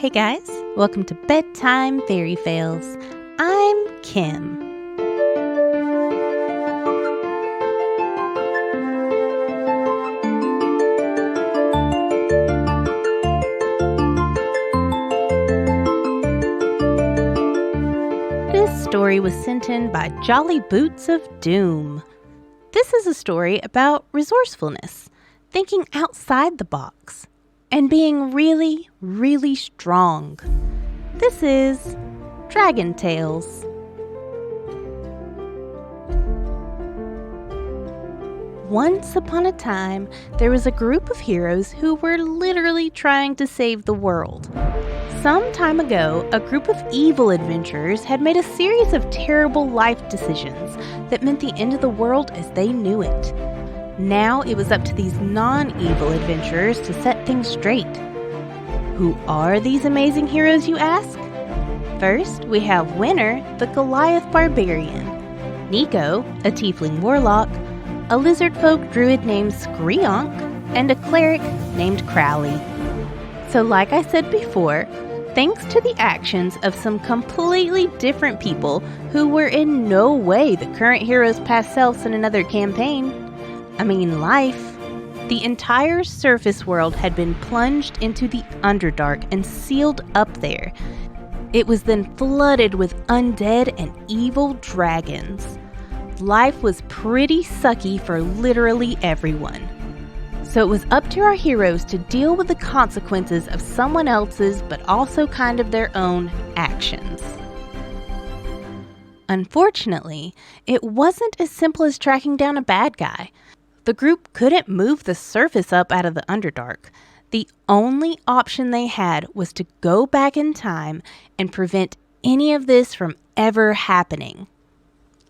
Hey guys, welcome to Bedtime FairyFails. I'm Kim. This story was sent in by Jolly Boots of Doom. This is a story about resourcefulness, thinking outside the box, and being really, really strong. This is Dragon Tales. Once upon a time, there was a group of heroes who were literally trying to save the world. Some time ago, a group of evil adventurers had made a series of terrible life decisions that meant the end of the world as they knew it. Now it was up to these non-evil adventurers to set things straight. Who are these amazing heroes, you ask? First, we have Winner, the Goliath Barbarian, Nico, a Tiefling Warlock, a lizard folk druid named Screonk, and a cleric named Crowley. So like I said before, thanks to the actions of some completely different people who were in no way the current heroes' past selves in another campaign, life, the entire surface world had been plunged into the Underdark and sealed up there. It was then flooded with undead and evil dragons. Life was pretty sucky for literally everyone. So it was up to our heroes to deal with the consequences of someone else's, but also kind of their own, actions. Unfortunately, it wasn't as simple as tracking down a bad guy. The group couldn't move the surface up out of the Underdark. The only option they had was to go back in time and prevent any of this from ever happening.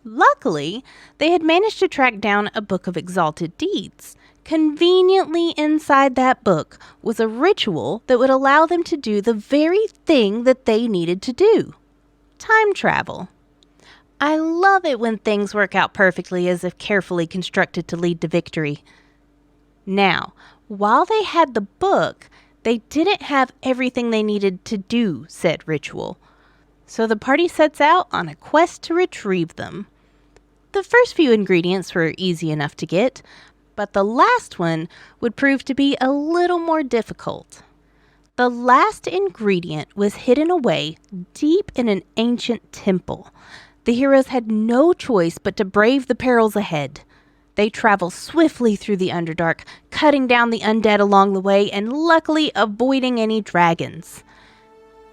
Luckily, they had managed to track down a book of exalted deeds. Conveniently inside that book was a ritual that would allow them to do the very thing that they needed to do: time travel. I love it when things work out perfectly as if carefully constructed to lead to victory. Now, while they had the book, they didn't have everything they needed to do said ritual. So the party sets out on a quest to retrieve them. The first few ingredients were easy enough to get, but the last one would prove to be a little more difficult. The last ingredient was hidden away deep in an ancient temple. The heroes had no choice but to brave the perils ahead. They travel swiftly through the Underdark, cutting down the undead along the way and luckily avoiding any dragons.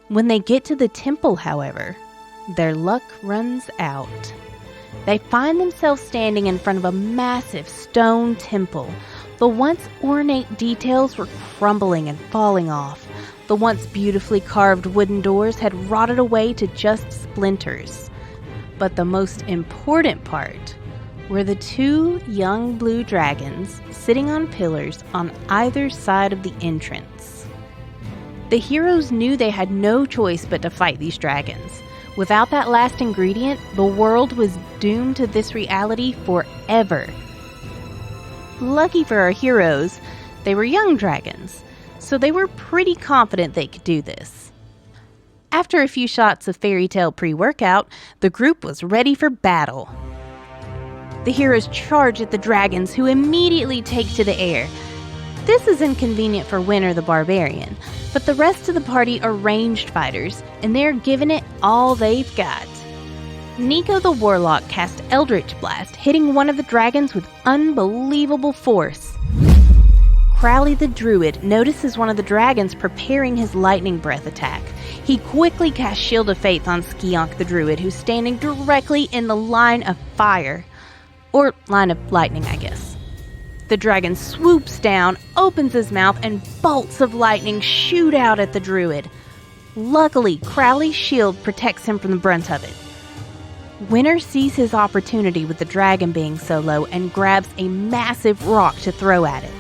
When they get to the temple, however, their luck runs out. They find themselves standing in front of a massive stone temple. The once ornate details were crumbling and falling off. The once beautifully carved wooden doors had rotted away to just splinters. But the most important part were the two young blue dragons sitting on pillars on either side of the entrance. The heroes knew they had no choice but to fight these dragons. Without that last ingredient, the world was doomed to this reality forever. Lucky for our heroes, they were young dragons, so they were pretty confident they could do this. After a few shots of fairy tale pre-workout, the group was ready for battle. The heroes charge at the dragons, who immediately take to the air. This is inconvenient for Winner the Barbarian, but the rest of the party are ranged fighters, and they're giving it all they've got. Nico the Warlock cast Eldritch Blast, hitting one of the dragons with unbelievable force. Crowley the Druid notices one of the dragons preparing his lightning breath attack. He quickly casts Shield of Faith on Screonk the Druid, who's standing directly in the line of fire. Or line of lightning, I guess. The dragon swoops down, opens his mouth, and bolts of lightning shoot out at the druid. Luckily, Crowley's shield protects him from the brunt of it. Winner sees his opportunity with the dragon being so low and grabs a massive rock to throw at it.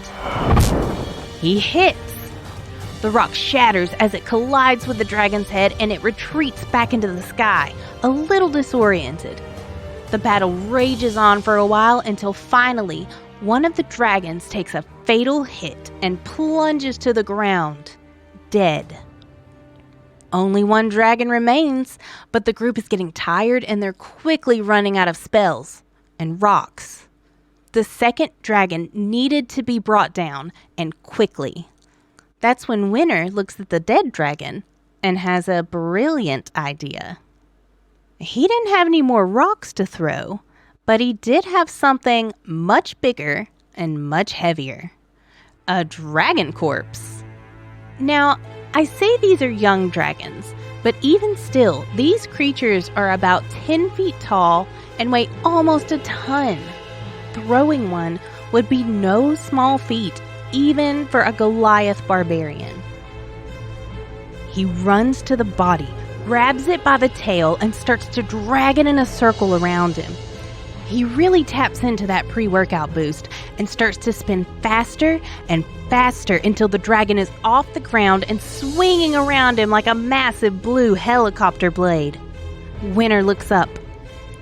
He hits! The rock shatters as it collides with the dragon's head and it retreats back into the sky, a little disoriented. The battle rages on for a while until finally, one of the dragons takes a fatal hit and plunges to the ground, dead. Only one dragon remains, but the group is getting tired and they're quickly running out of spells and rocks. The second dragon needed to be brought down, and quickly. That's when Winter looks at the dead dragon and has a brilliant idea. He didn't have any more rocks to throw, but he did have something much bigger and much heavier. A dragon corpse. Now, I say these are young dragons, but even still, these creatures are about 10 feet tall and weigh almost a ton. Throwing one would be no small feat, even for a Goliath barbarian. He runs to the body, grabs it by the tail, and starts to drag it in a circle around him. He really taps into that pre-workout boost and starts to spin faster and faster until the dragon is off the ground and swinging around him like a massive blue helicopter blade. Winter looks up,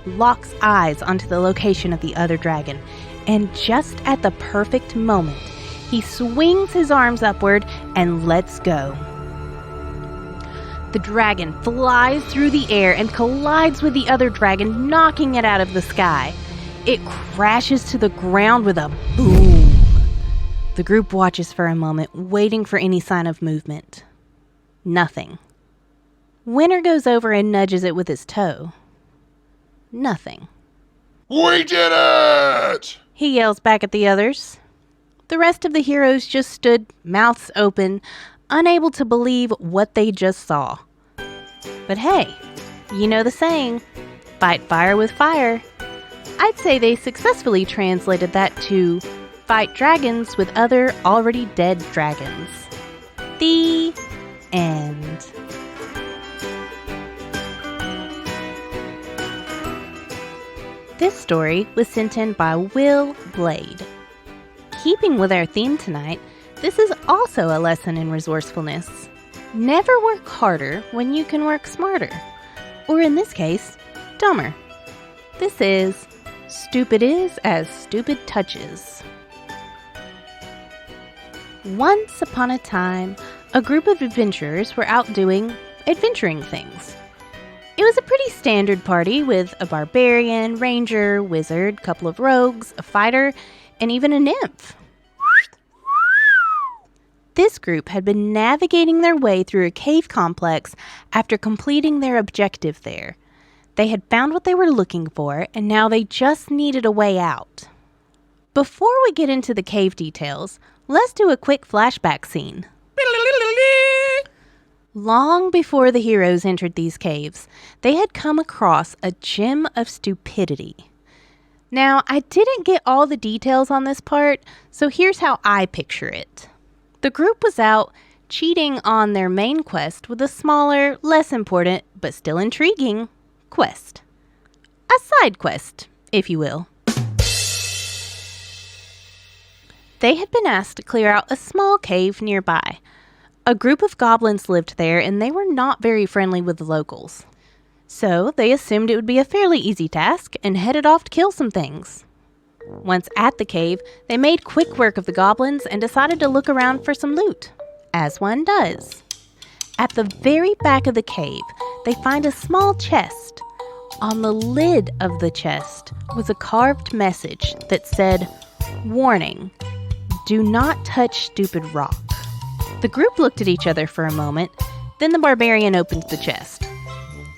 locks eyes onto the location of the other dragon, and just at the perfect moment, he swings his arms upward and lets go. The dragon flies through the air and collides with the other dragon, knocking it out of the sky. It crashes to the ground with a boom. The group watches for a moment, waiting for any sign of movement. Nothing. Winter goes over and nudges it with his toe. Nothing. We did it! He yells back at the others. The rest of the heroes just stood, mouths open, unable to believe what they just saw. But hey, you know the saying, fight fire with fire. I'd say they successfully translated that to fight dragons with other already dead dragons. The end. This story was sent in by Will Blade. Keeping with our theme tonight, this is also a lesson in resourcefulness. Never work harder when you can work smarter. Or in this case, dumber. This is Stupid is as stupid touches. Once upon a time, a group of adventurers were out doing adventuring things. It was a pretty standard party with a barbarian, ranger, wizard, couple of rogues, a fighter, and even a nymph. This group had been navigating their way through a cave complex after completing their objective there. They had found what they were looking for, and now they just needed a way out. Before we get into the cave details, let's do a quick flashback scene. Long before the heroes entered these caves, they had come across a gem of stupidity. Now, I didn't get all the details on this part, so here's how I picture it. The group was out cheating on their main quest with a smaller, less important, but still intriguing quest. A side quest, if you will. They had been asked to clear out a small cave nearby. A group of goblins lived there, and they were not very friendly with the locals. So they assumed it would be a fairly easy task and headed off to kill some things. Once at the cave, they made quick work of the goblins and decided to look around for some loot, as one does. At the very back of the cave, they find a small chest. On the lid of the chest was a carved message that said, "Warning, do not touch stupid rock." The group looked at each other for a moment, then the barbarian opened the chest.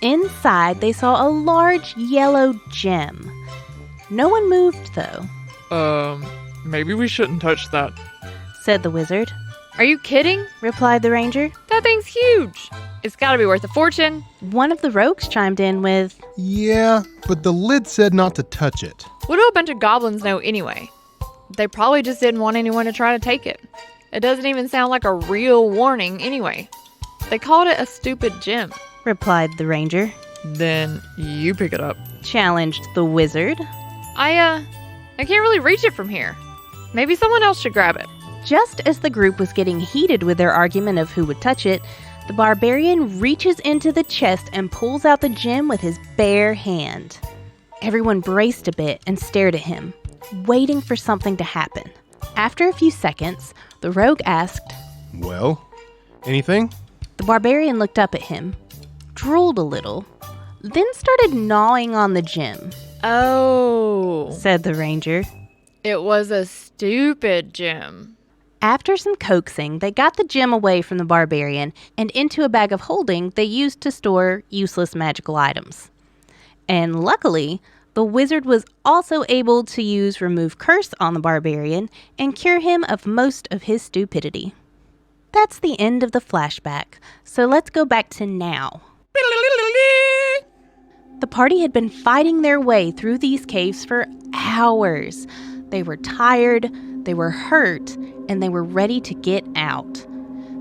Inside, they saw a large yellow gem. No one moved, though. Maybe we shouldn't touch that, said the wizard. Are you kidding? Replied the ranger. That thing's huge. It's gotta be worth a fortune. One of the rogues chimed in with, "Yeah, but the lid said not to touch it." What do a bunch of goblins know anyway? They probably just didn't want anyone to try to take it. It doesn't even sound like a real warning anyway. They called it a stupid gem. Replied the ranger. Then you pick it up, Challenged the wizard. I can't really reach it from here. Maybe someone else should grab it. Just as the group was getting heated with their argument of who would touch it, the barbarian reaches into the chest and pulls out the gem with his bare hand. Everyone braced a bit and stared at him, waiting for something to happen. After a few seconds, the rogue asked, "Well, anything?" The barbarian looked up at him, drooled a little, then started gnawing on the gem. Oh, Said the ranger. it was a stupid gem. After some coaxing, they got the gem away from the barbarian and into a bag of holding they used to store useless magical items. And luckily, the wizard was also able to use Remove Curse on the barbarian and cure him of most of his stupidity. That's the end of the flashback, so let's go back to now. The party had been fighting their way through these caves for hours. They were tired, they were hurt, and they were ready to get out.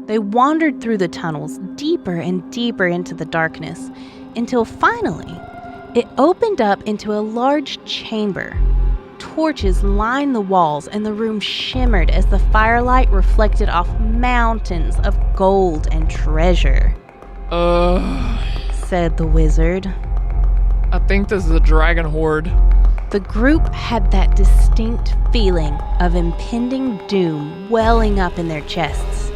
They wandered through the tunnels deeper and deeper into the darkness until finally it opened up into a large chamber. Torches lined the walls and the room shimmered as the firelight reflected off mountains of gold and treasure. Said the wizard. I think this is a dragon horde. The group had that distinct feeling of impending doom welling up in their chests.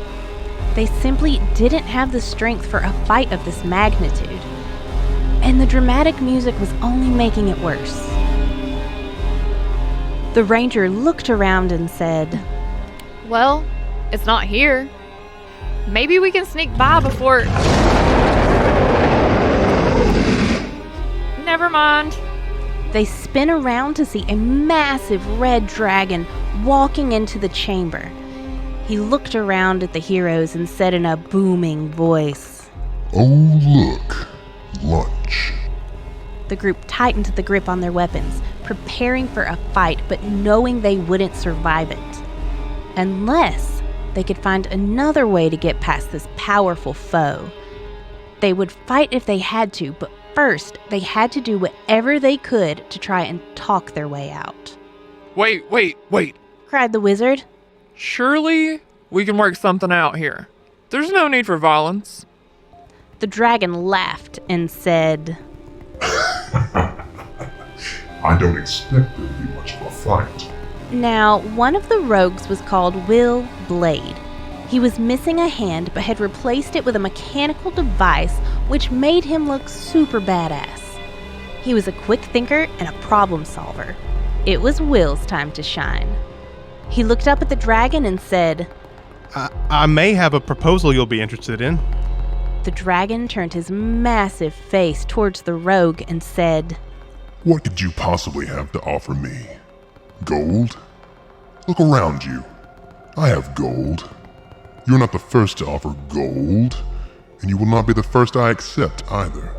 They simply didn't have the strength for a fight of this magnitude, and the dramatic music was only making it worse. The ranger looked around and said, Well, it's not here. Maybe we can sneak by before... Never mind. They spin around to see a massive red dragon walking into the chamber. He looked around at the heroes and said in a booming voice, Oh, look. Lunch. The group tightened the grip on their weapons, preparing for a fight but knowing they wouldn't survive it. Unless they could find another way to get past this powerful foe. They would fight if they had to, but first, they had to do whatever they could to try and talk their way out. Wait. Cried the wizard. Surely we can work something out here. There's no need for violence. The dragon laughed and said, I don't expect there to be much of a fight. Now, one of the rogues was called Will Blade. He was missing a hand but had replaced it with a mechanical device which made him look super badass. He was a quick thinker and a problem solver. It was Will's time to shine. He looked up at the dragon and said, I may have a proposal you'll be interested in. The dragon turned his massive face towards the rogue and said, What could you possibly have to offer me? Gold? Look around you. I have gold. You're not the first to offer gold, and you will not be the first I accept either.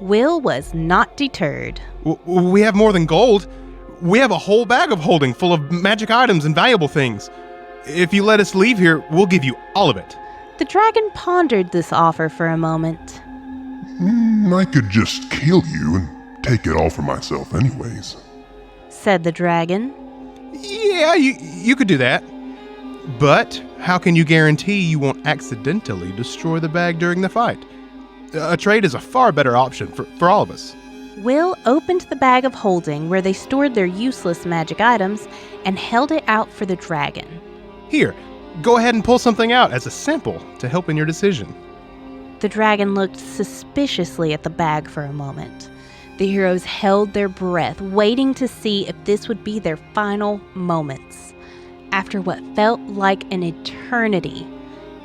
Will was not deterred. We have more than gold. We have a whole bag of holding full of magic items and valuable things. If you let us leave here, we'll give you all of it. The dragon pondered this offer for a moment. I could just kill you and take it all for myself anyways. Said the dragon. Yeah, you could do that. But how can you guarantee you won't accidentally destroy the bag during the fight? A trade is a far better option for all of us. Will opened the bag of holding where they stored their useless magic items and held it out for the dragon. Here, go ahead and pull something out as a sample to help in your decision. The dragon looked suspiciously at the bag for a moment. The heroes held their breath, waiting to see if this would be their final moments. After what felt like an eternity,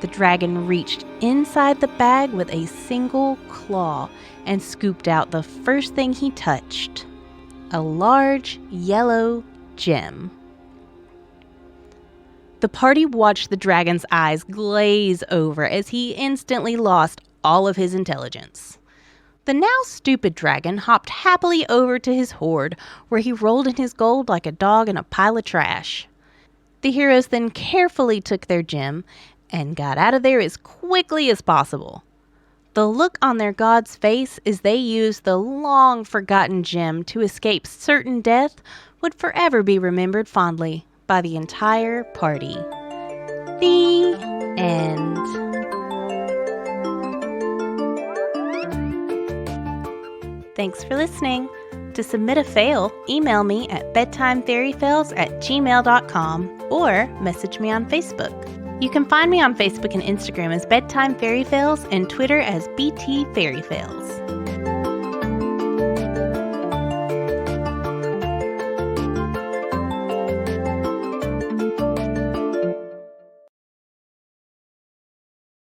the dragon reached inside the bag with a single claw and scooped out the first thing he touched, a large yellow gem. The party watched the dragon's eyes glaze over as he instantly lost all of his intelligence. The now stupid dragon hopped happily over to his hoard, where he rolled in his gold like a dog in a pile of trash. The heroes then carefully took their gem and got out of there as quickly as possible. The look on their god's face as they used the long-forgotten gem to escape certain death would forever be remembered fondly by the entire party. The end. Thanks for listening. To submit a fail, email me at bedtimefairyfails@gmail.com or message me on Facebook. You can find me on Facebook and Instagram as Bedtime FairyFails and Twitter as BT FairyFails.